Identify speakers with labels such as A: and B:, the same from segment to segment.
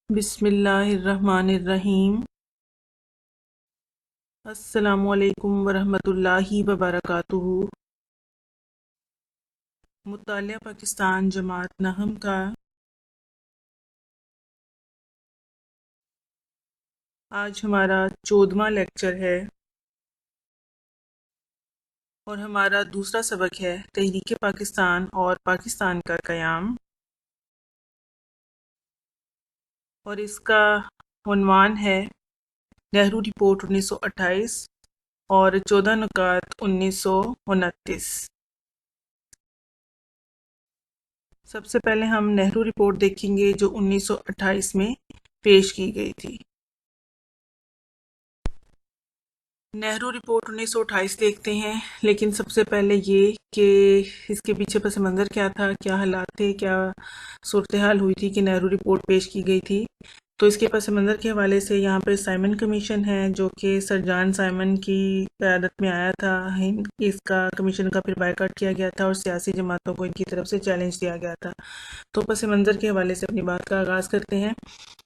A: بسم اللہ الرحمن الرحیم۔ السلام علیکم ورحمۃ اللہ وبرکاتہ۔ مطالعہ پاکستان جماعت نہم کا آج ہمارا 14واں لیکچر ہے اور ہمارا دوسرا سبق ہے تحریک پاکستان اور پاکستان کا قیام، اور اس کا عنوان ہے نہرو رپورٹ 1928 اور 14 نکات 1929۔ سب سے پہلے ہم نہرو رپورٹ دیکھیں گے جو 1928 میں پیش کی گئی تھی۔ نہرو رپورٹ 1928 دیکھتے ہیں، لیکن سب سے پہلے یہ کہ اس کے پیچھے پس منظر کیا تھا، کیا حالات تھے، کیا صورتحال ہوئی تھی کہ نہرو رپورٹ پیش کی گئی تھی۔ تو اس کے پس منظر کے حوالے سے یہاں پہ سائمن کمیشن ہے جو کہ سر جان سائمن کی قیادت میں آیا تھا۔ اس کا کمیشن کا پھر بائیکاٹ کیا گیا تھا اور سیاسی جماعتوں کو ان کی طرف سے چیلنج دیا گیا تھا۔ تو پس منظر کے حوالے سے اپنی بات کا آغاز کرتے ہیں۔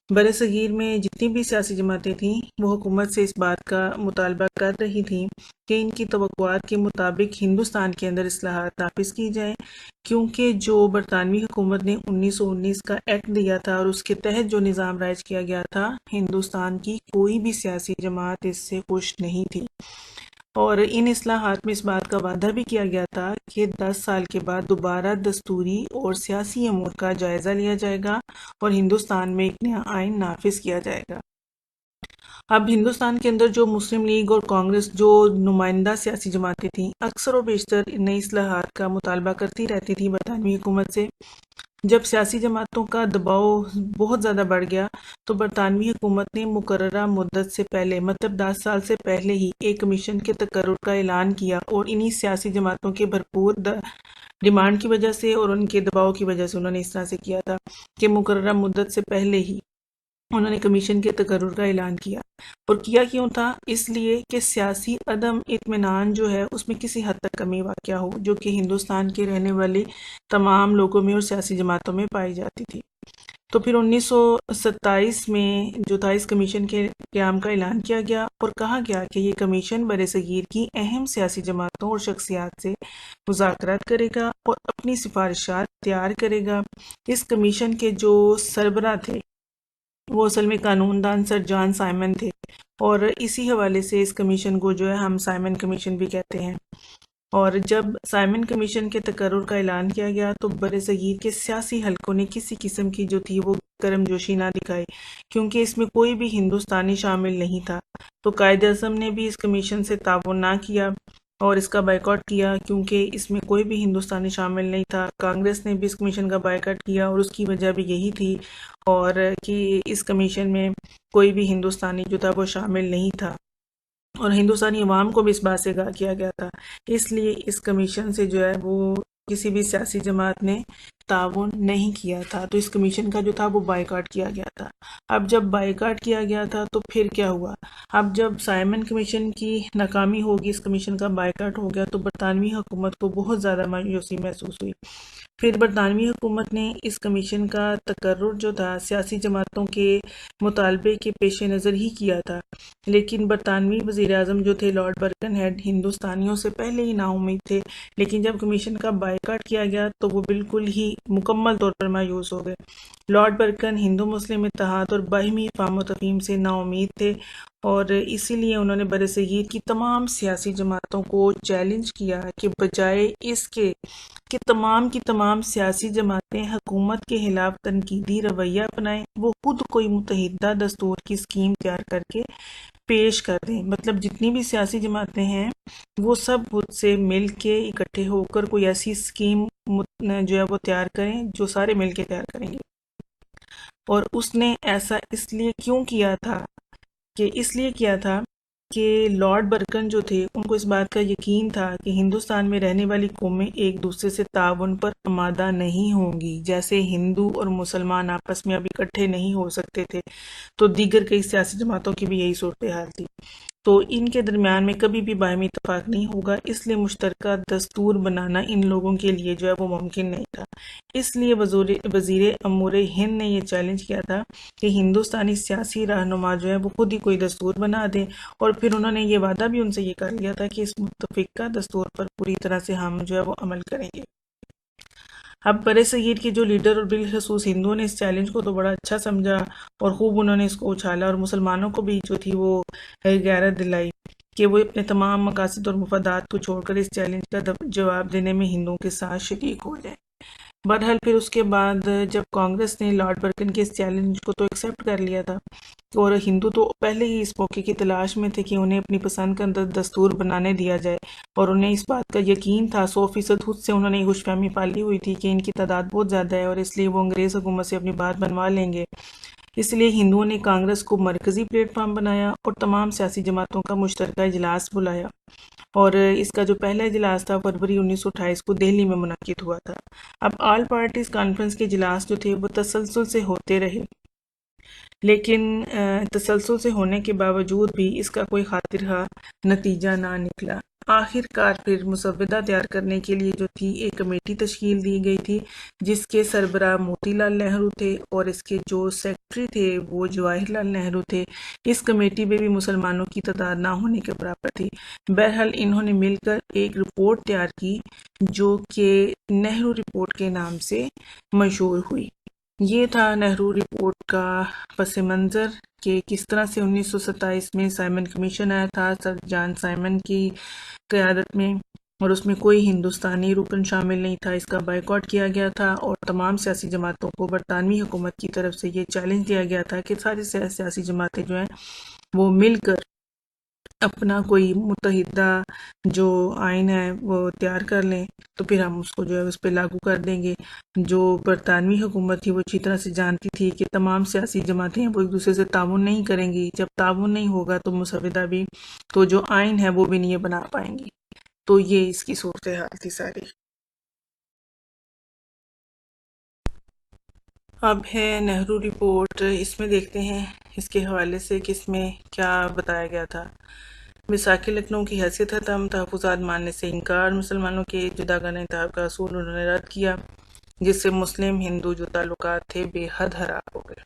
A: بر صغیر میں جتنی بھی سیاسی جماعتیں تھیں وہ حکومت سے اس بات کا مطالبہ کر رہی تھیں کہ ان کی توقعات کے مطابق ہندوستان کے اندر اصلاحات نافذ کی جائیں، کیونکہ جو برطانوی حکومت نے 1919 کا ایکٹ دیا تھا اور اس کے تحت جو نظام رائج کیا گیا تھا، ہندوستان کی کوئی بھی سیاسی جماعت اس سے خوش نہیں تھی، اور ان اصلاحات میں اس بات کا وعدہ بھی کیا گیا تھا کہ 10 سال کے بعد دوبارہ دستوری اور سیاسی امور کا جائزہ لیا جائے گا اور ہندوستان میں ایک نیا آئین نافذ کیا جائے گا۔ اب ہندوستان کے اندر جو مسلم لیگ اور کانگریس جو نمائندہ سیاسی جماعتیں تھیں، اکثر و بیشتر نئی اصلاحات کا مطالبہ کرتی رہتی تھیں برطانوی حکومت سے۔ جب سیاسی جماعتوں کا دباؤ بہت زیادہ بڑھ گیا تو برطانوی حکومت نے مقررہ مدت سے پہلے، مطلب 10 سال سے پہلے ہی ایک کمیشن کے تقرر کا اعلان کیا، اور انہی سیاسی جماعتوں کے بھرپور ڈیمانڈ کی وجہ سے اور ان کے دباؤ کی وجہ سے انہوں نے اس طرح سے کیا تھا کہ مقررہ مدت سے پہلے ہی انہوں نے کمیشن کے تقرر کا اعلان کیا۔ اور کیا کیوں تھا؟ اس لیے کہ سیاسی عدم اطمینان جو ہے اس میں کسی حد تک کمی واقع ہو، جو کہ ہندوستان کے رہنے والے تمام لوگوں میں اور سیاسی جماعتوں میں پائی جاتی تھی۔ تو پھر 1927 میں جو تھا اس کمیشن کے قیام کا اعلان کیا گیا اور کہا گیا کہ یہ کمیشن برصغیر کی اہم سیاسی جماعتوں اور شخصیات سے مذاکرات کرے گا اور اپنی سفارشات تیار کرے گا۔ اس کمیشن کے جو سربراہ تھے وہ اصل میں قانون دان سر جان سائمن تھے، اور اسی حوالے سے اس کمیشن کو جو ہے ہم سائمن کمیشن بھی کہتے ہیں۔ اور جب سائمن کمیشن کے تقرر کا اعلان کیا گیا تو برصغیر کے سیاسی حلقوں نے کسی قسم کی جو تھی وہ گرم جوشی نہ دکھائی، کیونکہ اس میں کوئی بھی ہندوستانی شامل نہیں تھا۔ تو قائد اعظم نے بھی اس کمیشن سے تعاون نہ کیا اور اس کا بائیکاٹ کیا، کیونکہ اس میں کوئی بھی ہندوستانی شامل نہیں تھا۔ کانگریس نے بھی اس کمیشن کا بائیکاٹ کیا اور اس کی وجہ بھی یہی تھی، اور کہ اس کمیشن میں کوئی بھی ہندوستانی جو تھا وہ شامل نہیں تھا، اور ہندوستانی عوام کو بھی اس بات سے آگاہ کیا گیا تھا۔ اس لیے اس کمیشن سے جو ہے وہ کسی بھی سیاسی جماعت نے تعاون نہیں کیا تھا، تو اس کمیشن کا جو تھا وہ بائیکاٹ کیا گیا تھا۔ اب جب بائیکاٹ کیا گیا تھا تو پھر کیا ہوا؟ اب جب سائمن کمیشن کی ناکامی ہوگی، اس کمیشن کا بائیکاٹ ہو گیا، تو برطانوی حکومت کو بہت زیادہ مایوسی محسوس ہوئی۔ پھر برطانوی حکومت نے اس کمیشن کا تقرر جو تھا سیاسی جماعتوں کے مطالبے کے پیش نظر ہی کیا تھا، لیکن برطانوی وزیر اعظم جو تھے لارڈ برکن ہیڈ ہندوستانیوں سے پہلے ہی نا امید تھے، لیکن جب کمیشن کا بائیکاٹ کیا گیا تو وہ بالکل ہی مکمل طور پر مایوس ہو گئے۔ لارڈ برکن ہندو مسلم اتحاد اور باہمی افہام و تفہیم سے نا امید تھے، اور اسی لیے انہوں نے برصغیر کی تمام سیاسی جماعتوں کو چیلنج کیا کہ بجائے اس کے کہ تمام کی تمام سیاسی جماعتیں حکومت کے خلاف تنقیدی رویہ اپنائیں، وہ خود کوئی متحدہ دستور کی اسکیم تیار کر کے پیش کر دیں۔ مطلب جتنی بھی سیاسی جماعتیں ہیں وہ سب خود سے مل کے اکٹھے ہو کر کوئی ایسی اسکیم جو ہے وہ تیار کریں جو سارے مل کے تیار کریں گے۔ اور اس نے ایسا اس لیے کیوں کیا تھا کہ اس لیے کیا تھا کہ لارڈ برکن جو تھے ان کو اس بات کا یقین تھا کہ ہندوستان میں رہنے والی قومیں ایک دوسرے سے تعاون پر آمادہ نہیں ہوں گی. جیسے ہندو اور مسلمان آپس میں اب اکٹھے نہیں ہو سکتے تھے تو دیگر کئی سیاسی جماعتوں کی بھی یہی صورتحال تھی. تو ان کے درمیان میں کبھی بھی باہمی اتفاق نہیں ہوگا، اس لیے مشترکہ دستور بنانا ان لوگوں کے لیے جو ہے وہ ممکن نہیں تھا. اس لیے وزیر امور ہند نے یہ چیلنج کیا تھا کہ ہندوستانی سیاسی رہنما جو ہے وہ خود ہی کوئی دستور بنا دیں، اور پھر انہوں نے یہ وعدہ بھی ان سے یہ کر لیا تھا کہ اس متفقہ دستور پر پوری طرح سے ہم جو ہے وہ عمل کریں گے. اب برِ صغیر کے جو لیڈر اور بالخصوص ہندوؤں نے اس چیلنج کو تو بڑا اچھا سمجھا اور خوب انہوں نے اس کو اچھالا، اور مسلمانوں کو بھی جو تھی وہ غیرت دلائی کہ وہ اپنے تمام مقاصد اور مفادات کو چھوڑ کر اس چیلنج کا جواب دینے میں ہندوؤں کے ساتھ شریک ہو جائیں. بہرحال پھر اس کے بعد جب کانگریس نے لارڈ برکن کے اس چیلنج کو تو ایکسیپٹ کر لیا تھا، اور ہندو تو پہلے ہی اس موقع کی تلاش میں تھے کہ انہیں اپنی پسند کا دستور بنانے دیا جائے، اور انہیں اس بات کا یقین تھا 100% خود سے انہوں نے یہ خوش فہمی پالی ہوئی تھی کہ ان کی تعداد بہت زیادہ ہے اور اس لیے وہ انگریز حکومت سے اپنی بات بنوا لیں گے. اس لیے ہندوؤں نے کانگریس کو مرکزی پلیٹ فارم بنایا اور تمام سیاسی جماعتوں کا مشترکہ اجلاس بلایا، اور اس کا جو پہلا اجلاس تھا فروری 1928 کو دہلی میں منعقد ہوا تھا. اب آل پارٹیز کانفرنس کے اجلاس جو تھے وہ تسلسل سے ہوتے رہے، لیکن تسلسل سے ہونے کے باوجود بھی اس کا کوئی خاطر خواہ نتیجہ نہ نکلا. آخر کار پھر مسودہ تیار کرنے کے لیے جو تھی ایک کمیٹی تشکیل دی گئی تھی جس کے سربراہ موتی لال نہرو تھے اور اس کے جو سیکرٹری تھے وہ جواہر لال نہرو تھے. اس کمیٹی میں بھی مسلمانوں کی تعداد نہ ہونے کے برابر تھی. بہرحال انہوں نے مل کر ایک رپورٹ تیار کی جو کہ نہرو رپورٹ کے نام سے مشہور ہوئی. یہ تھا نہرو رپورٹ کا پس منظر کہ کس طرح سے 1927 میں سائمن کمیشن آیا تھا سر جان سائمن کی قیادت میں، اور اس میں کوئی ہندوستانی رکن شامل نہیں تھا. اس کا بائیکاٹ کیا گیا تھا اور تمام سیاسی جماعتوں کو برطانوی حکومت کی طرف سے یہ چیلنج دیا گیا تھا کہ ساری سیاسی جماعتیں جو ہیں وہ مل کر اپنا کوئی متحدہ جو آئین ہے وہ تیار کر لیں تو پھر ہم اس کو جو ہے اس پہ لاگو کر دیں گے. جو برطانوی حکومت تھی وہ اچھی طرح سے جانتی تھی کہ تمام سیاسی جماعتیں وہ ایک دوسرے سے تعاون نہیں کریں گی، جب تعاون نہیں ہوگا تو مسودہ بھی تو جو آئین ہے وہ بھی نہیں بنا پائیں گی. تو یہ اس کی صورتحال تھی ساری. اب ہے نہرو رپورٹ، اس میں دیکھتے ہیں اس کے حوالے سے کہ اس میں کیا بتایا گیا تھا. میثاق لکھنؤ کی حیثیت ختم، تحفظات ماننے سے انکار، مسلمانوں کے جداگانہ انتخاب کا اصول انہوں نے رد کیا جس سے مسلم ہندو جو تعلقات تھے بے حد خراب ہو گئے.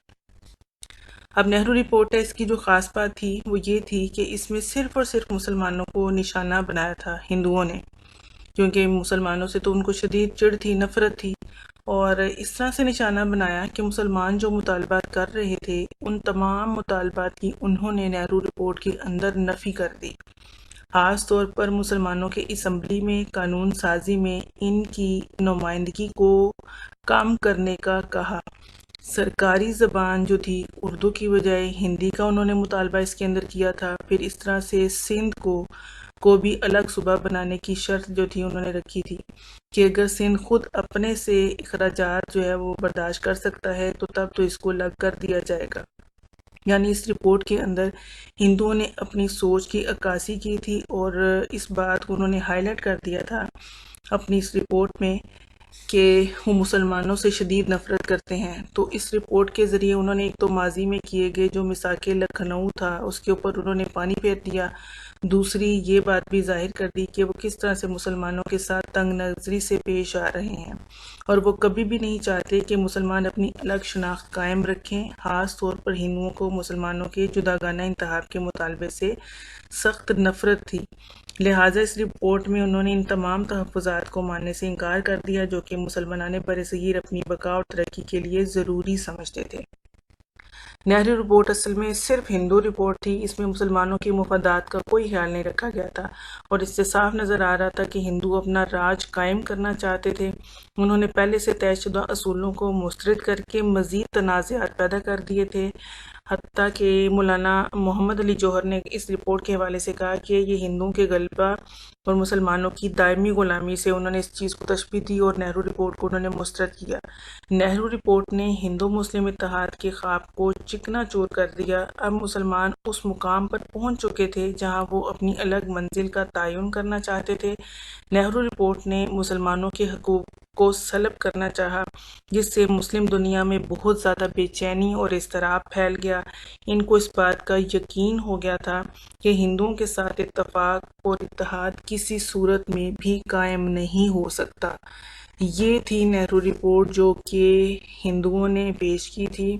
A: اب نہرو رپورٹ ہے، اس کی جو خاص بات تھی وہ یہ تھی کہ اس میں صرف اور صرف مسلمانوں کو نشانہ بنایا تھا ہندوؤں نے، کیونکہ مسلمانوں سے تو ان کو شدید چڑ تھی، نفرت تھی، اور اس طرح سے نشانہ بنایا کہ مسلمان جو مطالبات کر رہے تھے ان تمام مطالبات کی انہوں نے نہرو رپورٹ کے اندر نفی کر دی. خاص طور پر مسلمانوں کے اسمبلی میں قانون سازی میں ان کی نمائندگی کو کم کرنے کا کہا. سرکاری زبان جو تھی اردو کی بجائے ہندی کا انہوں نے مطالبہ اس کے اندر کیا تھا. پھر اس طرح سے سندھ کو بھی الگ صوبہ بنانے کی شرط جو تھی انہوں نے رکھی تھی کہ اگر سندھ خود اپنے سے اخراجات جو ہے وہ برداشت کر سکتا ہے تو تب تو اس کو الگ کر دیا جائے گا. یعنی اس رپورٹ کے اندر ہندوؤں نے اپنی سوچ کی عکاسی کی تھی اور اس بات کو انہوں نے ہائی لائٹ کر دیا تھا اپنی اس رپورٹ میں کہ وہ مسلمانوں سے شدید نفرت کرتے ہیں. تو اس رپورٹ کے ذریعے انہوں نے ایک تو ماضی میں کیے گئے جو میثاق لکھنؤ تھا اس کے اوپر انہوں نے پانی پھیر دیا، دوسری یہ بات بھی ظاہر کر دی کہ وہ کس طرح سے مسلمانوں کے ساتھ تنگ نظری سے پیش آ رہے ہیں، اور وہ کبھی بھی نہیں چاہتے کہ مسلمان اپنی الگ شناخت قائم رکھیں. خاص طور پر ہندوؤں کو مسلمانوں کے جداگانہ انتخاب کے مطالبے سے سخت نفرت تھی، لہٰذا اس رپورٹ میں انہوں نے ان تمام تحفظات کو ماننے سے انکار کر دیا جو کہ مسلمانان برصغیر اپنی بقا اور ترقی کے لیے ضروری سمجھتے تھے. نہرو رپورٹ اصل میں صرف ہندو رپورٹ تھی، اس میں مسلمانوں کے مفادات کا کوئی خیال نہیں رکھا گیا تھا، اور اس سے صاف نظر آ رہا تھا کہ ہندو اپنا راج قائم کرنا چاہتے تھے. انہوں نے پہلے سے طے شدہ اصولوں کو مسترد کر کے مزید تنازعات پیدا کر دیے تھے، حتیٰ کہ مولانا محمد علی جوہر نے اس رپورٹ کے حوالے سے کہا کہ یہ ہندوؤں کے غلبہ اور مسلمانوں کی دائمی غلامی سے انہوں نے اس چیز کو تشبیہ دی اور نہرو رپورٹ کو انہوں نے مسترد کیا۔ نہرو رپورٹ نے ہندو مسلم اتحاد کے خواب کو چکنا چور کر دیا۔ اب مسلمان اس مقام پر پہنچ چکے تھے جہاں وہ اپنی الگ منزل کا تعین کرنا چاہتے تھے۔ نہرو رپورٹ نے مسلمانوں کے حقوق کو سلب کرنا چاہا، جس سے مسلم دنیا میں بہت زیادہ بے چینی اور اضطراب پھیل گیا۔ ان کو اس بات کا یقین ہو گیا تھا کہ ہندوؤں کے ساتھ اتفاق اور اتحاد کسی صورت میں بھی قائم نہیں ہو سکتا۔ یہ تھی نہرو رپورٹ جو کہ ہندوؤں نے پیش کی تھی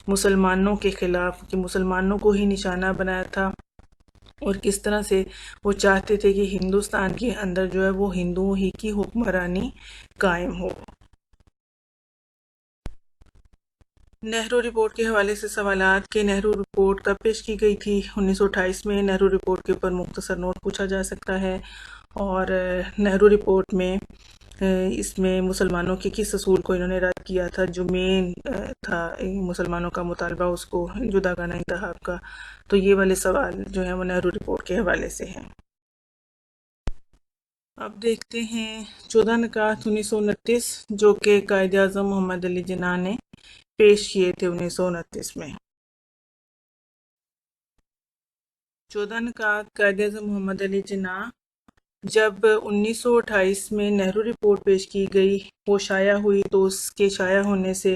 A: مسلمانوں کے خلاف، کہ مسلمانوں کو ہی نشانہ بنایا تھا اور کس طرح سے وہ چاہتے تھے کہ ہندوستان کے اندر جو ہے وہ ہندوؤں ہی کی حکمرانی قائم ہو۔ نہرو رپورٹ کے حوالے سے سوالات کہ نہرو رپورٹ کب پیش کی گئی تھی؟ 1928 میں نہرو رپورٹ کے اوپر مختصر نوٹ پوچھا جا سکتا ہے، اور نہرو رپورٹ میں اس میں مسلمانوں کے کس اصول کو انہوں نے رد کیا تھا جو مین تھا مسلمانوں کا مطالبہ اس کو جداگانہ انتخاب کا، تو یہ والے سوال جو ہیں وہ نہرو رپورٹ کے حوالے سے ہیں۔ اب دیکھتے ہیں 14 نکات 1929 جو کہ قائد اعظم محمد علی جناح نے پیش کیے تھے 1929 میں۔ 14 نکات قائد اعظم محمد علی جناح جب 1928 میں نہرو رپورٹ پیش کی گئی، وہ شائع ہوئی، تو اس کے شائع ہونے سے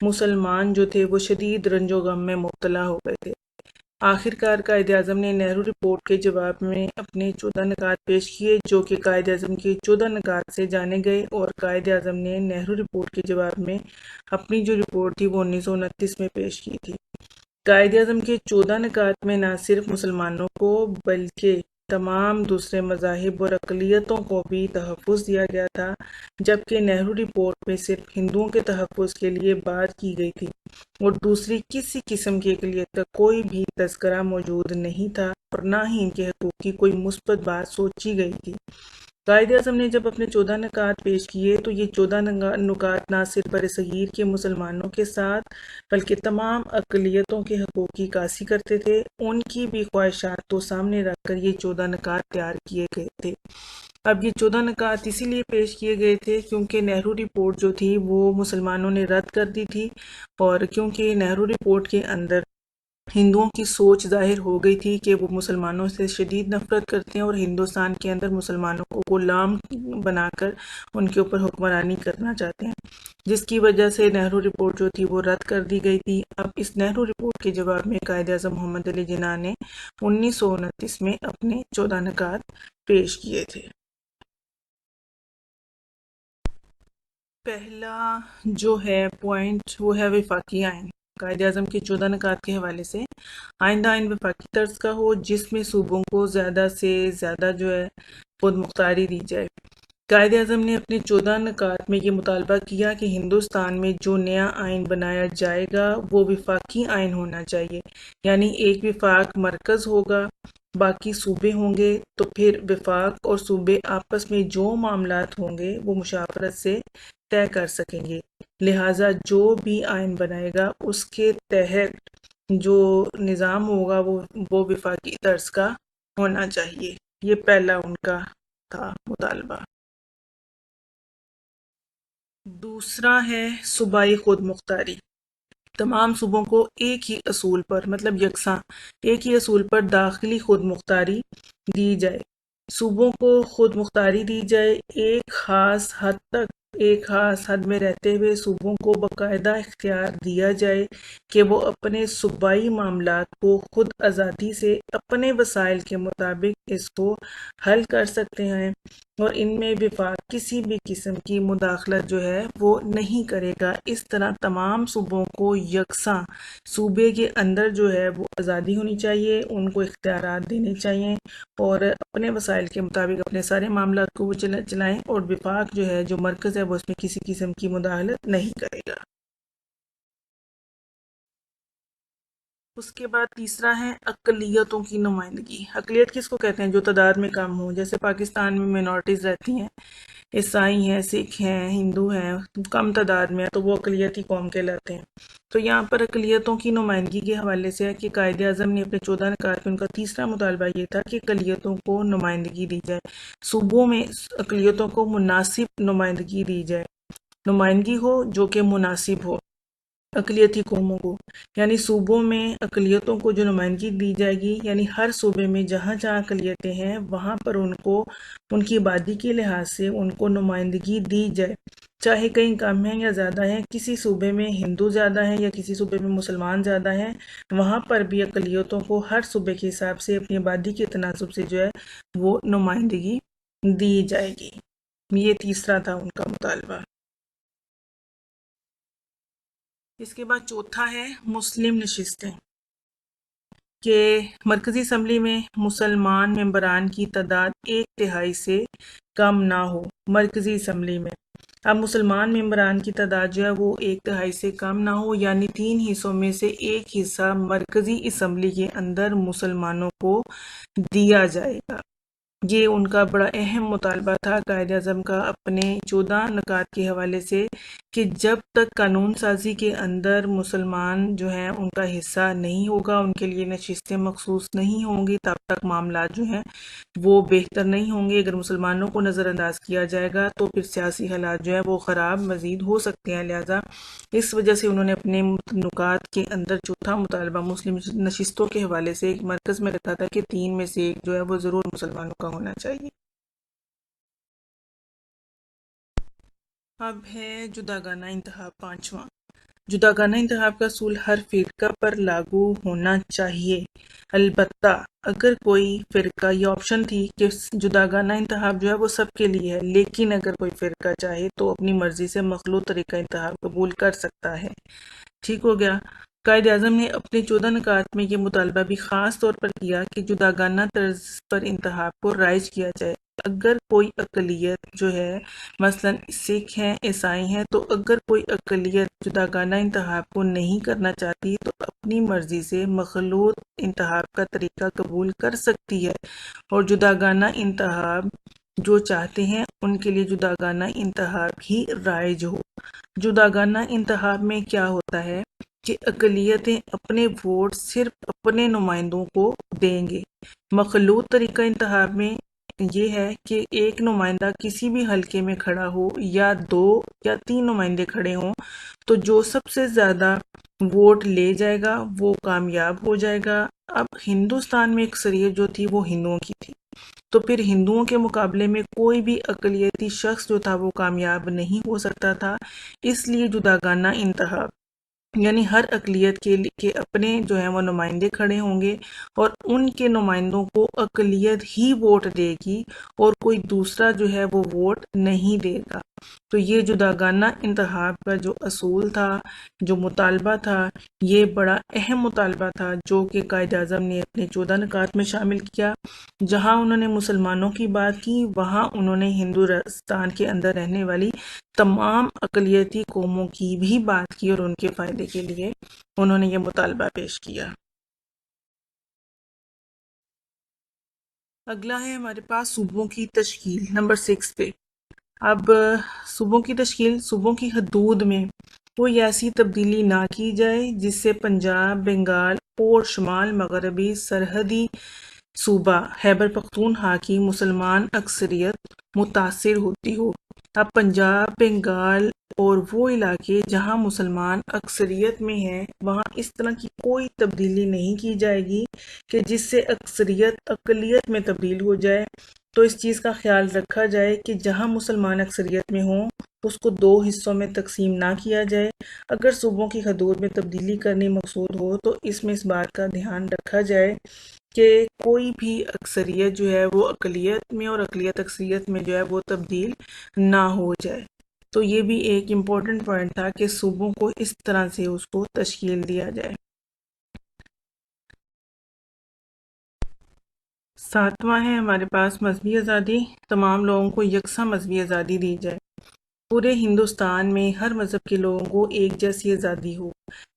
A: مسلمان جو تھے وہ شدید رنج و غم میں مبتلا ہو گئے تھے۔ آخر کار قائد اعظم نے نہرو رپورٹ کے جواب میں اپنے 14 نکات پیش کیے جو کہ قائد اعظم کے 14 نکات سے جانے گئے، اور قائد اعظم نے نہرو رپورٹ کے جواب میں اپنی جو رپورٹ تھی وہ 1929 میں پیش کی تھی۔ قائد اعظم کے 14 نکات میں نہ صرف مسلمانوں کو بلکہ تمام دوسرے مذاہب اور اقلیتوں کو بھی تحفظ دیا گیا تھا، جبکہ نہرو رپورٹ میں صرف ہندوؤں کے تحفظ کے لیے بات کی گئی تھی اور دوسری کسی قسم کی اقلیت کا کوئی بھی تذکرہ موجود نہیں تھا، اور نہ ہی ان کے حقوق کی کوئی مثبت بات سوچی گئی تھی۔ قائد اعظم نے جب اپنے 14 نکات پیش کیے تو یہ 14 نکات نہ صرف برصغیر کے مسلمانوں کے ساتھ بلکہ تمام اقلیتوں کے حقوق کی عکاسی کرتے تھے۔ ان کی بھی خواہشات کو سامنے رکھ کر یہ 14 نکات تیار کیے گئے تھے۔ اب یہ 14 نکات اسی لیے پیش کیے گئے تھے کیونکہ نہرو رپورٹ جو تھی وہ مسلمانوں نے رد کر دی تھی، اور کیونکہ نہرو رپورٹ کے اندر ہندوؤں کی سوچ ظاہر ہو گئی تھی کہ وہ مسلمانوں سے شدید نفرت کرتے ہیں اور ہندوستان کے اندر مسلمانوں کو غلام بنا کر ان کے اوپر حکمرانی کرنا چاہتے ہیں، جس کی وجہ سے نہرو رپورٹ جو تھی وہ رد کر دی گئی تھی۔ اب اس نہرو رپورٹ کے جواب میں قائد اعظم محمد علی جناح نے 1929 میں اپنے 14 نکات پیش کیے تھے۔ پہلا جو ہے پوائنٹ وہ ہے وفاقی آئین۔ قائد اعظم کے 14 نکات کے حوالے سے آئندہ آئین وفاقی طرز کا ہو جس میں صوبوں کو زیادہ سے زیادہ جو ہے خود مختاری دی جائے۔ قائد اعظم نے اپنے 14 نکات میں یہ مطالبہ کیا کہ ہندوستان میں جو نیا آئین بنایا جائے گا وہ وفاقی آئین ہونا چاہیے، یعنی ایک وفاق مرکز ہوگا، باقی صوبے ہوں گے، تو پھر وفاق اور صوبے آپس میں جو معاملات ہوں گے وہ مشاورت سے طے کر سکیں گے، لہٰذا جو بھی آئین بنائے گا اس کے تحت جو نظام ہوگا وہ وفاقی طرز کا ہونا چاہیے۔ یہ پہلا ان کا تھا مطالبہ۔ دوسرا ہے صوبائی خود مختاری۔ تمام صوبوں کو ایک ہی اصول پر، مطلب یکساں ایک ہی اصول پر داخلی خود مختاری دی جائے۔ صوبوں کو خود مختاری دی جائے، ایک خاص حد تک، ایک خاص حد میں رہتے ہوئے صوبوں کو باقاعدہ اختیار دیا جائے کہ وہ اپنے صوبائی معاملات کو خود آزادی سے اپنے وسائل کے مطابق اس کو حل کر سکتے ہیں، اور ان میں وفاق کسی بھی قسم کی مداخلت جو ہے وہ نہیں کرے گا۔ اس طرح تمام صوبوں کو یکساں صوبے کے اندر جو ہے وہ آزادی ہونی چاہیے، ان کو اختیارات دینے چاہیے، اور اپنے وسائل کے مطابق اپنے سارے معاملات کو وہ چلائیں، اور وفاق جو ہے جو مرکز ہے وہ اس میں کسی قسم کی مداخلت نہیں کرے گا۔ اس کے بعد تیسرا ہے اقلیتوں کی نمائندگی. اقلیت کس کو کہتے ہیں؟ جو تعداد میں کم ہو. جیسے پاکستان میں مینورٹیز رہتی ہیں، عیسائی ہیں، سکھ ہیں، ہندو ہیں، کم تعداد میں ہیں، تو وہ اقلیتی قوم کہلاتے ہیں. تو یہاں پر اقلیتوں کی نمائندگی کے حوالے سے ہے کہ قائد اعظم نے اپنے 14 نکات میں ان کا تیسرا مطالبہ یہ تھا کہ اقلیتوں کو نمائندگی دی جائے، صوبوں میں اقلیتوں کو مناسب نمائندگی دی جائے. نمائندگی ہو جو کہ مناسب ہو اقلیتی قوموں کو، یعنی صوبوں میں اقلیتوں کو جو نمائندگی دی جائے گی، یعنی ہر صوبے میں جہاں جہاں اقلیتیں ہیں وہاں پر ان کو ان کی آبادی کے لحاظ سے ان کو نمائندگی دی جائے، چاہے کہیں کم ہیں یا زیادہ ہیں. کسی صوبے میں ہندو زیادہ ہیں یا کسی صوبے میں مسلمان زیادہ ہیں، وہاں پر بھی اقلیتوں کو ہر صوبے کے حساب سے اپنی آبادی کے تناسب سے جو ہے وہ نمائندگی دی جائے گی. یہ تیسرا تھا ان کا مطالبہ. اس کے بعد چوتھا ہے مسلم نشستیں، کہ مرکزی اسمبلی میں مسلمان ممبران کی تعداد 1/3 سے کم نہ ہو. مرکزی اسمبلی میں اب مسلمان ممبران کی تعداد جو ہے وہ 1/3 سے کم نہ ہو، یعنی 3 حصوں میں سے ایک حصہ مرکزی اسمبلی کے اندر مسلمانوں کو دیا جائے گا. یہ ان کا بڑا اہم مطالبہ تھا قائد اعظم کا اپنے 14 نکات کے حوالے سے، کہ جب تک قانون سازی کے اندر مسلمان جو ہیں ان کا حصہ نہیں ہوگا، ان کے لیے نشستیں مخصوص نہیں ہوں گی، تب تک معاملات جو ہیں وہ بہتر نہیں ہوں گے. اگر مسلمانوں کو نظر انداز کیا جائے گا تو پھر سیاسی حالات جو ہے وہ خراب مزید ہو سکتے ہیں. لہٰذا اس وجہ سے انہوں نے اپنے نکات کے اندر چوتھا مطالبہ مسلم نشستوں کے حوالے سے ایک مرکز میں رکھا تھا کہ 3 میں سے ایک جو ہے وہ ضرور مسلمانوں کا ہونا چاہیے. اب ہے جداگانہ انتخاب. پانچواں، جداگانہ انتخاب کا اصول ہر فرقہ پر لاگو ہونا چاہیے، البتہ اگر کوئی فرقہ، یہ آپشن تھی کہ جداگانہ انتخاب جو ہے وہ سب کے لیے ہے، لیکن اگر کوئی فرقہ چاہے تو اپنی مرضی سے مخلوط طریقہ انتخاب قبول کر سکتا ہے. ٹھیک ہو گیا. قائد اعظم نے اپنے 14 نکات میں یہ مطالبہ بھی خاص طور پر کیا کہ جداگانہ طرز پر انتخاب کو رائج کیا جائے. اگر کوئی اقلیت جو ہے، مثلا سکھ ہیں، عیسائی ہیں، تو اگر کوئی اقلیت جداگانہ انتخاب کو نہیں کرنا چاہتی تو اپنی مرضی سے مخلوط انتخاب کا طریقہ قبول کر سکتی ہے، اور جداگانہ انتخاب جو چاہتے ہیں ان کے لیے جداگانہ انتخاب ہی رائج ہو. جداگانہ انتخاب میں کیا ہوتا ہے کہ اقلیتیں اپنے ووٹ صرف اپنے نمائندوں کو دیں گے. مخلوط طریقہ انتخاب میں یہ ہے کہ ایک نمائندہ کسی بھی حلقے میں کھڑا ہو یا 2 یا 3 نمائندے کھڑے ہوں، تو جو سب سے زیادہ ووٹ لے جائے گا وہ کامیاب ہو جائے گا. اب ہندوستان میں اکثریت جو تھی وہ ہندوؤں کی تھی، تو پھر ہندوؤں کے مقابلے میں کوئی بھی اقلیتی شخص جو تھا وہ کامیاب نہیں ہو سکتا تھا. اس لیے جداگانہ انتخاب یعنی ہر اقلیت کے اپنے جو ہیں وہ نمائندے کھڑے ہوں گے، اور ان کے نمائندوں کو اقلیت ہی ووٹ دے گی اور کوئی دوسرا جو ہے وہ ووٹ نہیں دے گا. تو یہ جداگانہ انتخاب کا جو اصول تھا، جو مطالبہ تھا، یہ بڑا اہم مطالبہ تھا جو کہ قائد اعظم نے اپنے 14 نکات میں شامل کیا. جہاں انہوں نے مسلمانوں کی بات کی، وہاں انہوں نے ہندوستان کے اندر رہنے والی تمام اقلیتی قوموں کی بھی بات کی اور ان کے فائدے کے لیے انہوں نے یہ مطالبہ پیش کیا. اگلا ہے ہمارے پاس صوبوں کی تشکیل، نمبر 6 پہ. اب صوبوں کی تشکیل، صوبوں کی حدود میں کوئی ایسی تبدیلی نہ کی جائے جس سے پنجاب، بنگال اور شمال مغربی سرحدی صوبہ خیبر پختونخوا کی مسلمان اکثریت متاثر ہوتی ہو. اب پنجاب، بنگال اور وہ علاقے جہاں مسلمان اکثریت میں ہیں وہاں اس طرح کی کوئی تبدیلی نہیں کی جائے گی کہ جس سے اکثریت اقلیت میں تبدیل ہو جائے. تو اس چیز کا خیال رکھا جائے کہ جہاں مسلمان اکثریت میں ہوں اس کو 2 حصوں میں تقسیم نہ کیا جائے. اگر صوبوں کی حدود میں تبدیلی کرنی مقصود ہو تو اس میں اس بات کا دھیان رکھا جائے کہ کوئی بھی اکثریت جو ہے وہ اقلیت میں اور اقلیت اکثریت میں جو ہے وہ تبدیل نہ ہو جائے. تو یہ بھی ایک امپورٹنٹ پوائنٹ تھا کہ صوبوں کو اس طرح سے اس کو تشکیل دیا جائے. 7واں ہے ہمارے پاس مذہبی آزادی، تمام لوگوں کو یکساں مذہبی آزادی دی جائے. پورے ہندوستان میں ہر مذہب کے لوگوں کو ایک جیسی آزادی ہو.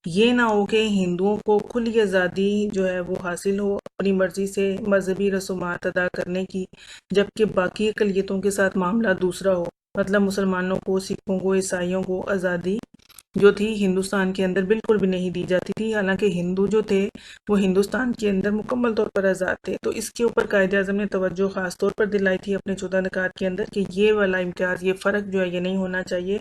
A: یہ نہ ہو کہ ہندوؤں کو کھلی آزادی جو ہے وہ حاصل ہو اپنی مرضی سے مذہبی رسومات ادا کرنے کی، جبکہ باقی اقلیتوں کے ساتھ معاملہ دوسرا ہو. مطلب مسلمانوں کو، سکھوں کو، عیسائیوں کو آزادی جو تھی ہندوستان کے اندر بالکل بھی نہیں دی جاتی تھی، حالانکہ ہندو جو تھے وہ ہندوستان کے اندر مکمل طور پر آزاد تھے. تو اس کے اوپر قائد اعظم نے توجہ خاص طور پر دلائی تھی اپنے 14 نکات کے اندر کہ یہ والا امتیاز، یہ فرق جو ہے یہ نہیں ہونا چاہیے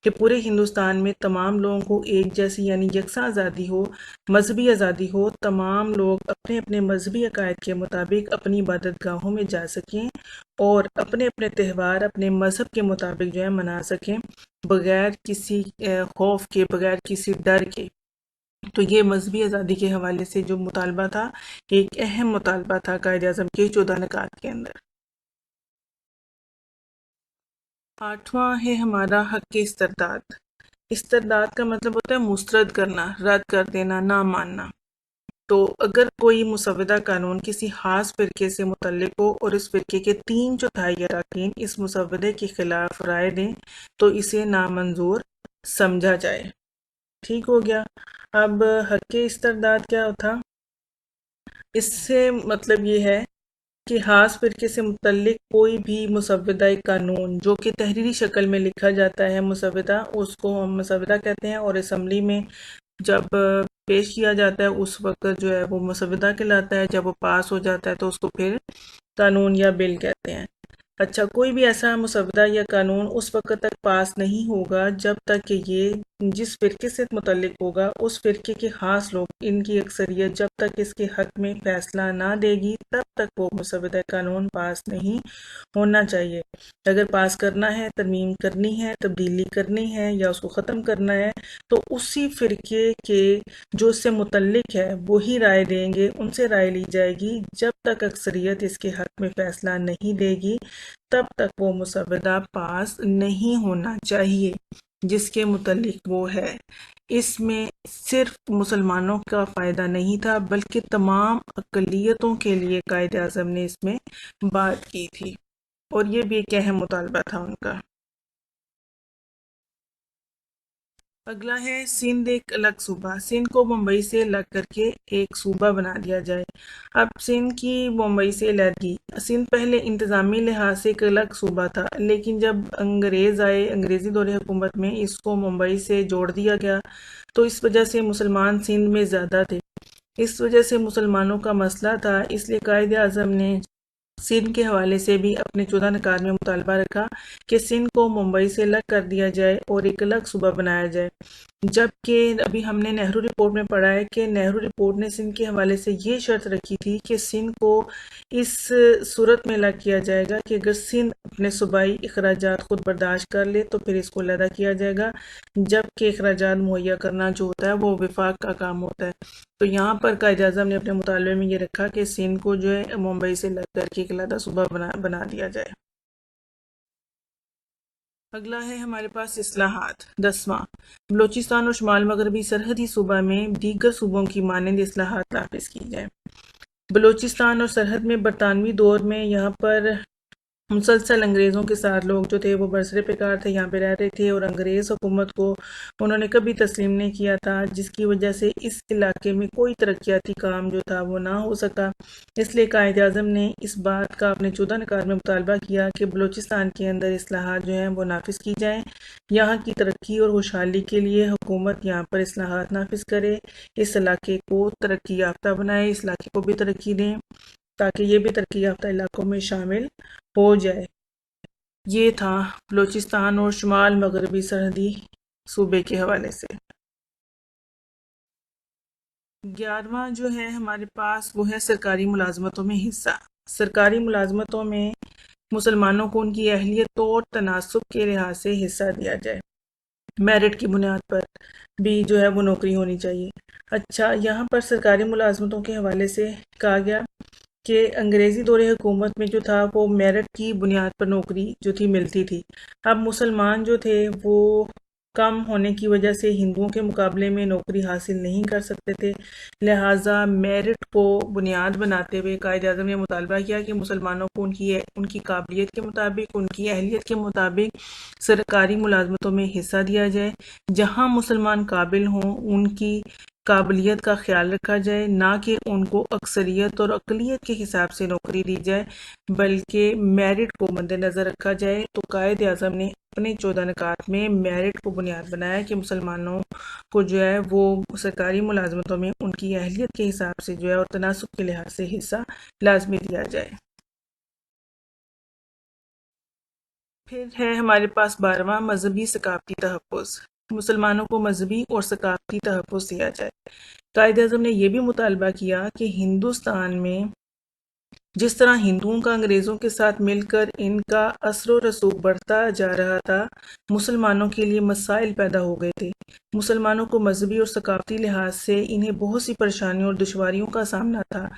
A: کہ پورے ہندوستان میں تمام لوگوں کو ایک جیسی یعنی یکساں آزادی ہو، مذہبی آزادی ہو، تمام لوگ اپنے اپنے مذہبی عقائد کے مطابق اپنی عبادت گاہوں میں جا سکیں اور اپنے اپنے تہوار اپنے مذہب کے مطابق جو ہے منا سکیں، بغیر کسی خوف کے، بغیر کسی ڈر کے. تو یہ مذہبی آزادی کے حوالے سے جو مطالبہ تھا، ایک اہم مطالبہ تھا قائد اعظم کے 14 نکات کے اندر. آٹھواں ہے ہمارا حق استرداد. استرداد کا مطلب ہوتا ہے مسترد کرنا، رد کر دینا، نہ ماننا. تو اگر کوئی مسودہ قانون کسی خاص فرقے سے متعلق ہو اور اس فرقے کے 3/4 اراکین اس مسودے کے خلاف رائے دیں تو اسے نامنظور سمجھا جائے. ٹھیک ہو گیا. اب حق استرداد کیا تھا؟ اس سے مطلب یہ ہے کہ خاص فرقے سے متعلق کوئی بھی مسودہ قانون جو کہ تحریری شکل میں لکھا جاتا ہے مسودہ، اس کو ہم مسودہ کہتے ہیں، اور اسمبلی میں جب پیش کیا جاتا ہے اس وقت جو ہے وہ مسودہ کہلاتا ہے. جب وہ پاس ہو جاتا ہے تو اس کو پھر قانون یا بل کہتے ہیں. اچھا، کوئی بھی ایسا مسودہ یا قانون اس وقت تک پاس نہیں ہوگا جب تک کہ یہ جس فرقے سے متعلق ہوگا اس فرقے کے خاص لوگ، ان کی اکثریت جب تک اس کے حق میں فیصلہ نہ دے گی تب تک وہ مسودہ قانون پاس نہیں ہونا چاہیے. اگر پاس کرنا ہے، ترمیم کرنی ہے، تبدیلی کرنی ہے یا اس کو ختم کرنا ہے تو اسی فرقے کے جو اس سے متعلق ہے وہی رائے دیں گے، ان سے رائے لی جائے گی. جب تک اکثریت اس کے حق میں فیصلہ نہیں دے گی تب تک وہ مسودہ پاس نہیں ہونا چاہیے جس کے متعلق وہ ہے. اس میں صرف مسلمانوں کا فائدہ نہیں تھا بلکہ تمام اقلیتوں کے لیے قائد اعظم نے اس میں بات کی تھی، اور یہ بھی ایک اہم مطالبہ تھا ان کا. اگلا ہے سندھ ایک الگ صوبہ. سندھ کو ممبئی سے الگ کر کے ایک صوبہ بنا دیا جائے. اب سندھ کی ممبئی سے علیحدگی. سندھ پہلے انتظامی لحاظ سے ایک الگ صوبہ تھا، لیکن جب انگریز آئے انگریزی دور حکومت میں اس کو ممبئی سے جوڑ دیا گیا. تو اس وجہ سے مسلمان سندھ میں زیادہ تھے، اس وجہ سے مسلمانوں کا مسئلہ تھا. اس لیے قائد اعظم نے سندھ کے حوالے سے بھی اپنے 14 نکات میں مطالبہ رکھا کہ سندھ کو ممبئی سے الگ کر دیا جائے اور ایک الگ صوبہ بنایا جائے. جبکہ ابھی ہم نے نہرو رپورٹ میں پڑھا ہے کہ نہرو رپورٹ نے سندھ کے حوالے سے یہ شرط رکھی تھی کہ سندھ کو اس صورت میں الگ کیا جائے گا کہ اگر سندھ اپنے صوبائی اخراجات خود برداشت کر لے تو پھر اس کو علیحدہ کیا جائے گا، جبکہ اخراجات مہیا کرنا جو ہوتا ہے وہ وفاق کا کام ہوتا ہے. تو یہاں پر قائد اعظم نے اپنے مطالبے میں یہ رکھا کہ سندھ کو جو ہے ممبئی سے الگ کر کے ایک علیحدہ صوبہ بنا دیا جائے. اگلا ہے ہمارے پاس اصلاحات. 10واں، بلوچستان اور شمال مغربی سرحدی صوبہ میں دیگر صوبوں کی مانند اصلاحات نافذ کی جائیں. بلوچستان اور سرحد میں برطانوی دور میں یہاں پر مسلسل انگریزوں کے ساتھ لوگ جو تھے وہ برسر پیکار تھے، یہاں پہ رہتے تھے، اور انگریز حکومت کو انہوں نے کبھی تسلیم نہیں کیا تھا، جس کی وجہ سے اس علاقے میں کوئی ترقیاتی کام جو تھا وہ نہ ہو سکا. اس لیے قائد اعظم نے اس بات کا اپنے 14 نکات میں مطالبہ کیا کہ بلوچستان کے اندر اصلاحات جو ہیں وہ نافذ کی جائیں. یہاں کی ترقی اور خوشحالی کے لیے حکومت یہاں پر اصلاحات نافذ کرے، اس علاقے کو ترقی یافتہ بنائے، اس علاقے کو بھی ترقی دیں تاکہ یہ بھی ترقی یافتہ علاقوں میں شامل ہو جائے. یہ تھا بلوچستان اور شمال مغربی سرحدی صوبے کے حوالے سے. 11واں جو ہے ہمارے پاس وہ ہے سرکاری ملازمتوں میں حصہ. سرکاری ملازمتوں میں مسلمانوں کو ان کی اہلیت اور تناسب کے لحاظ سے حصہ دیا جائے، میرٹ کی بنیاد پر بھی جو ہے وہ نوکری ہونی چاہیے. اچھا، یہاں پر سرکاری ملازمتوں کے حوالے سے کہا گیا کہ انگریزی دور حکومت میں جو تھا وہ میرٹ کی بنیاد پر نوکری جو تھی ملتی تھی. اب مسلمان جو تھے وہ کم ہونے کی وجہ سے ہندوؤں کے مقابلے میں نوکری حاصل نہیں کر سکتے تھے، لہٰذا میرٹ کو بنیاد بناتے ہوئے قائد اعظم نے مطالبہ کیا کہ مسلمانوں کو ان کی قابلیت کے مطابق، ان کی اہلیت کے مطابق سرکاری ملازمتوں میں حصہ دیا جائے، جہاں مسلمان قابل ہوں ان کی قابلیت کا خیال رکھا جائے، نہ کہ ان کو اکثریت اور اقلیت کے حساب سے نوکری دی جائے بلکہ میرٹ کو مد نظر رکھا جائے۔ تو قائد اعظم نے اپنے 14 نکات میں میرٹ کو بنیاد بنایا کہ مسلمانوں کو جو ہے وہ سرکاری ملازمتوں میں ان کی اہلیت کے حساب سے جو ہے اور تناسب کے لحاظ سے حصہ لازمی دیا جائے۔ پھر ہے ہمارے پاس 12واں مذہبی ثقافتی تحفظ، مسلمانوں کو مذہبی اور ثقافتی تحفظ دیا جائے۔ قائد اعظم نے یہ بھی مطالبہ کیا کہ ہندوستان میں جس طرح ہندوؤں کا انگریزوں کے ساتھ مل کر ان کا اثر و رسوخ بڑھتا جا رہا تھا، مسلمانوں کے لیے مسائل پیدا ہو گئے تھے۔ مسلمانوں کو مذہبی اور ثقافتی لحاظ سے انہیں بہت سی پریشانیوں اور دشواریوں کا سامنا تھا۔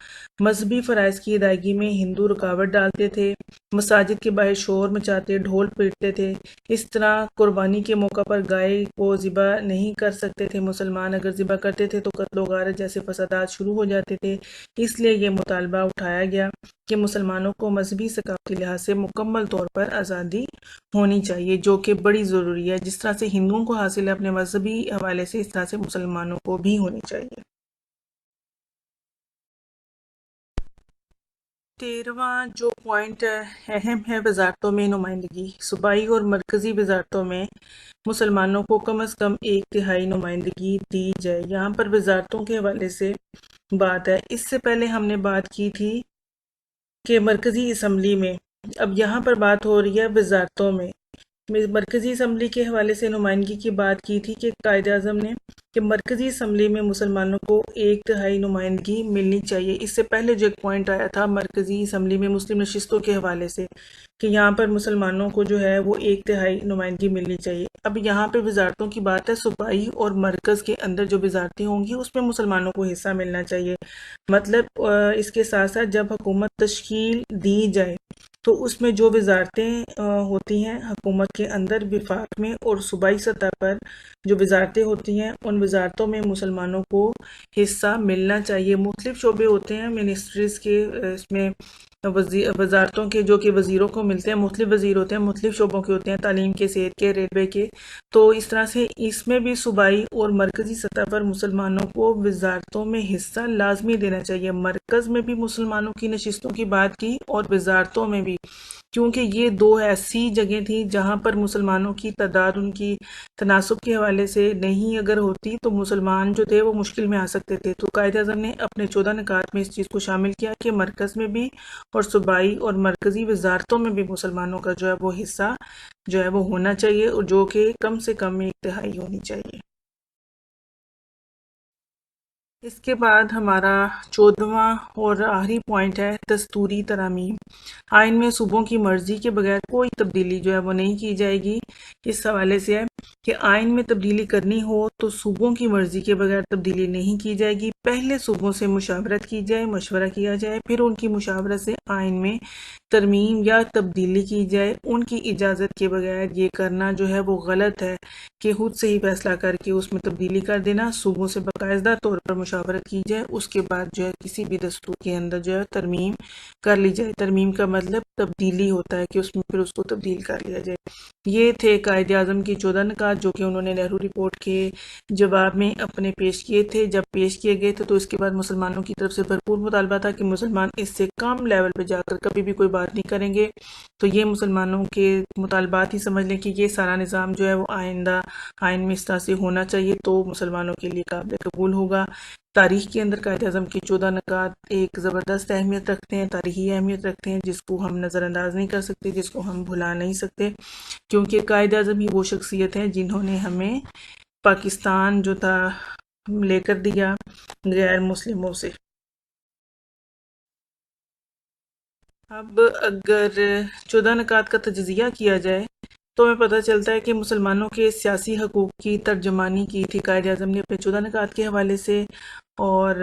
A: مذہبی فرائض کی ادائیگی میں ہندو رکاوٹ ڈالتے تھے، مساجد کے باہر شور مچاتے، ڈھول پیٹتے تھے۔ اس طرح قربانی کے موقع پر گائے کو ذبح نہیں کر سکتے تھے مسلمان، اگر ذبح کرتے تھے تو قتل و غارت جیسے فسادات شروع ہو جاتے تھے۔ اس لیے یہ مطالبہ اٹھایا گیا کہ مسلمانوں کو مذہبی ثقافتی لحاظ سے مکمل طور پر آزادی ہونی چاہیے، جو کہ بڑی ضروری ہے۔ جس طرح سے ہندوؤں کو حاصل ہے اپنے مذہبی حوالے سے، اس طرح سے مسلمانوں کو بھی ہونی چاہیے۔ 13واں جو پوائنٹ اہم ہے، وزارتوں میں نمائندگی۔ صوبائی اور مرکزی وزارتوں میں مسلمانوں کو کم از کم 1/3 نمائندگی دی جائے۔ یہاں پر وزارتوں کے حوالے سے بات ہے۔ اس سے پہلے ہم نے بات کی تھی کہ مرکزی اسمبلی میں، اب یہاں پر بات ہو رہی ہے وزارتوں میں۔ مرکزی اسمبلی کے حوالے سے نمائندگی کی بات کی تھی کہ قائد اعظم نے کہ مرکزی اسمبلی میں مسلمانوں کو 1/3 نمائندگی ملنی چاہیے۔ اس سے پہلے جو ایک پوائنٹ آیا تھا مرکزی اسمبلی میں مسلم نشستوں کے حوالے سے کہ یہاں پر مسلمانوں کو جو ہے وہ 1/3 نمائندگی ملنی چاہیے۔ اب یہاں پہ وزارتوں کی بات ہے، صوبائی اور مرکز کے اندر جو وزارتیں ہوں گی اس میں مسلمانوں کو حصہ ملنا چاہیے۔ مطلب اس کے ساتھ ساتھ جب حکومت تشکیل دی جائے تو اس میں جو وزارتیں ہوتی ہیں حکومت کے اندر، وفاق میں اور صوبائی سطح پر جو وزارتیں ہوتی ہیں ان وزارتوں میں مسلمانوں کو حصہ ملنا چاہیے۔ مختلف شعبے ہوتے ہیں منسٹریز کے، اس میں وزارتوں کے جو کہ وزیروں کو ملتے ہیں، مختلف وزیر ہوتے ہیں، مختلف شعبوں کے ہوتے ہیں، تعلیم کے، صحت کے، ریلوے کے۔ تو اس طرح سے اس میں بھی صوبائی اور مرکزی سطح پر مسلمانوں کو وزارتوں میں حصہ لازمی دینا چاہیے۔ مرکز میں بھی مسلمانوں کی نشستوں کی بات کی اور وزارتوں میں بھی، کیونکہ یہ دو ایسی جگہیں تھیں جہاں پر مسلمانوں کی تعداد ان کی تناسب کے حوالے سے نہیں اگر ہوتی تو مسلمان جو تھے وہ مشکل میں آ سکتے تھے۔ تو قائد اعظم نے اپنے 14 نکات میں اس چیز کو شامل کیا کہ مرکز میں بھی اور صوبائی اور مرکزی وزارتوں میں بھی مسلمانوں کا جو ہے وہ حصہ جو ہے وہ ہونا چاہیے، اور جو کہ کم سے کم 1/3 ہونی چاہیے۔ اس کے بعد ہمارا 14واں اور آخری پوائنٹ ہے دستوری ترامیم۔ آئین میں صوبوں کی مرضی کے بغیر کوئی تبدیلی جو ہے وہ نہیں کی جائے گی۔ اس حوالے سے ہے کہ آئین میں تبدیلی کرنی ہو تو صوبوں کی مرضی کے بغیر تبدیلی نہیں کی جائے گی۔ پہلے صوبوں سے مشاورت کی جائے، مشورہ کیا جائے، پھر ان کی مشاورت سے آئین میں ترمیم یا تبدیلی کی جائے۔ ان کی اجازت کے بغیر یہ کرنا جو ہے وہ غلط ہے کہ خود سے ہی فیصلہ کر کے اس میں تبدیلی کر دینا۔ صوبوں سے باقاعدہ طور پر مشاورت کی جائے، اس کے بعد جو ہے کسی بھی دستور کے اندر جو ہے ترمیم کر لی جائے۔ ترمیم کا مطلب تبدیلی ہوتا ہے کہ اس میں پھر اس کو تبدیل کر لیا جائے۔ یہ تھے قائد اعظم کی 14 نکات جو کہ انہوں نے نہرو رپورٹ کے جواب میں اپنے پیش کیے تھے۔ جب پیش کیے گئے تھے تو اس کے بعد مسلمانوں کی طرف سے بھرپور مطالبہ تھا کہ مسلمان اس سے کم لیول پہ جا کر کبھی بھی کوئی بات نہیں کریں گے۔ تو یہ مسلمانوں کے مطالبات ہی سمجھ لیں کہ یہ سارا نظام جو ہے وہ آئندہ آئین میں اس طرح سے ہونا چاہیے تو مسلمانوں کے لیے قابل قبول ہوگا۔ تاریخ کے اندر قائد اعظم کی 14 نکات ایک زبردست اہمیت رکھتے ہیں، تاریخی اہمیت رکھتے ہیں، جس کو ہم نظر انداز نہیں کر سکتے، جس کو ہم بھلا نہیں سکتے، کیونکہ قائد اعظم ہی وہ شخصیت ہیں جنہوں نے ہمیں پاکستان جو تھا لے کر دیا غیر مسلموں سے۔ اب اگر 14 نکات کا تجزیہ کیا جائے تو ہمیں پتہ چلتا ہے کہ مسلمانوں کے سیاسی حقوق کی ترجمانی کی تھی قائد اعظم نے اپنے 14 نکات کے حوالے سے، اور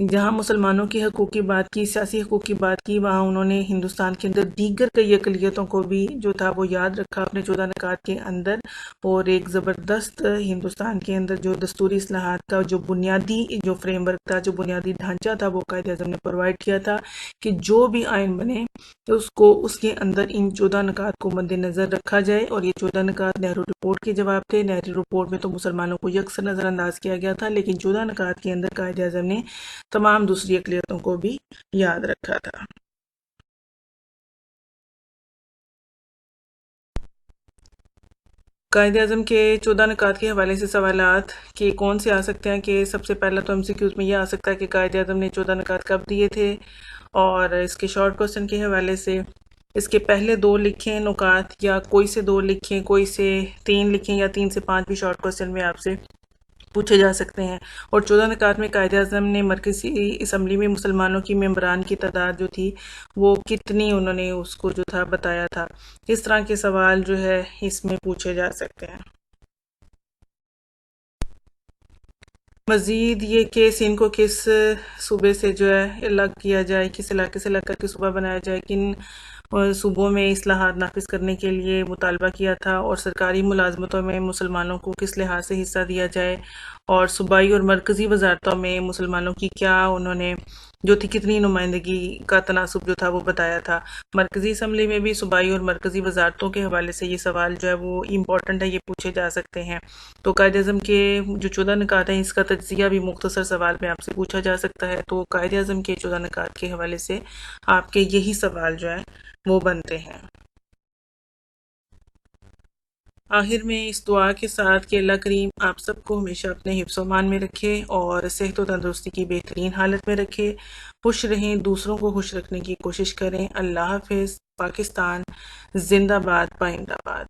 A: جہاں مسلمانوں کے حقوق کی بات کی، سیاسی حقوق کی بات کی، وہاں انہوں نے ہندوستان کے اندر دیگر کئی اقلیتوں کو بھی جو تھا وہ یاد رکھا اپنے 14 نکات کے اندر، اور ایک زبردست ہندوستان کے اندر جو دستوری اصلاحات کا جو بنیادی جو فریم ورک تھا، جو بنیادی ڈھانچہ تھا، وہ قائد اعظم نے پرووائڈ کیا تھا کہ جو بھی آئین بنے تو اس کے اندر ان 14 نکات کو مد نظر رکھا جائے، اور یہ 14 نکات نہرو رپورٹ کے جواب تھے۔ نہرو رپورٹ میں تو مسلمانوں کو یکسر نظر انداز کیا گیا تھا، لیکن 14 نکات کے اندر قائد اعظم نے تمام دوسری اقلیتوں کو بھی یاد رکھا تھا۔ قائد اعظم کے 14 نکات کے حوالے سے سوالات کہ کون سے آ سکتے ہیں، کہ سب سے پہلا تو MCQs میں یہ آ سکتا ہے کہ قائد اعظم نے 14 نکات کب دیے تھے، اور اس کے شارٹ کوسچن کے حوالے سے اس کے پہلے 2 لکھیں نکات، یا کوئی سے 2 لکھیں، کوئی سے 3 لکھیں، یا 3 سے 5 بھی شارٹ کوسچن میں آپ سے پوچھے جا سکتے ہیں۔ اور 14 نکات میں قائد اعظم نے مرکزی اسمبلی میں مسلمانوں کی ممبران کی تعداد جو تھی وہ کتنی، انہوں نے اس کو جو تھا بتایا تھا۔ اس طرح کے سوال جو ہے اس میں پوچھے جا سکتے ہیں۔ مزید یہ کہ سندھ کو کس صوبے سے جو ہے الگ کیا جائے، کس علاقے سے الگ کر کے صوبہ بنایا جائے، کن صوبوں میں اصلاحات نافذ کرنے کے لیے مطالبہ کیا تھا، اور سرکاری ملازمتوں میں مسلمانوں کو کس لحاظ سے حصہ دیا جائے، اور صوبائی اور مرکزی وزارتوں میں مسلمانوں کی کیا انہوں نے جو تھی کتنی نمائندگی کا تناسب جو تھا وہ بتایا تھا۔ مرکزی اسمبلی میں بھی صوبائی اور مرکزی وزارتوں کے حوالے سے یہ سوال جو ہے وہ امپورٹنٹ ہے، یہ پوچھے جا سکتے ہیں۔ تو قائد اعظم کے جو 14 نکات ہیں اس کا تجزیہ بھی مختصر سوال میں آپ سے پوچھا جا سکتا ہے، تو قائد اعظم کے 14 نکات کے حوالے سے آپ کے یہی سوال جو ہیں وہ بنتے ہیں۔ آخر میں اس دعا کے ساتھ کہ اللہ کریم آپ سب کو ہمیشہ اپنے حفظ و امان میں رکھے اور صحت و تندرستی کی بہترین حالت میں رکھے، خوش رہیں، دوسروں کو خوش رکھنے کی کوشش کریں۔ اللہ حافظ۔ پاکستان زندہ باد، پائندہ باد۔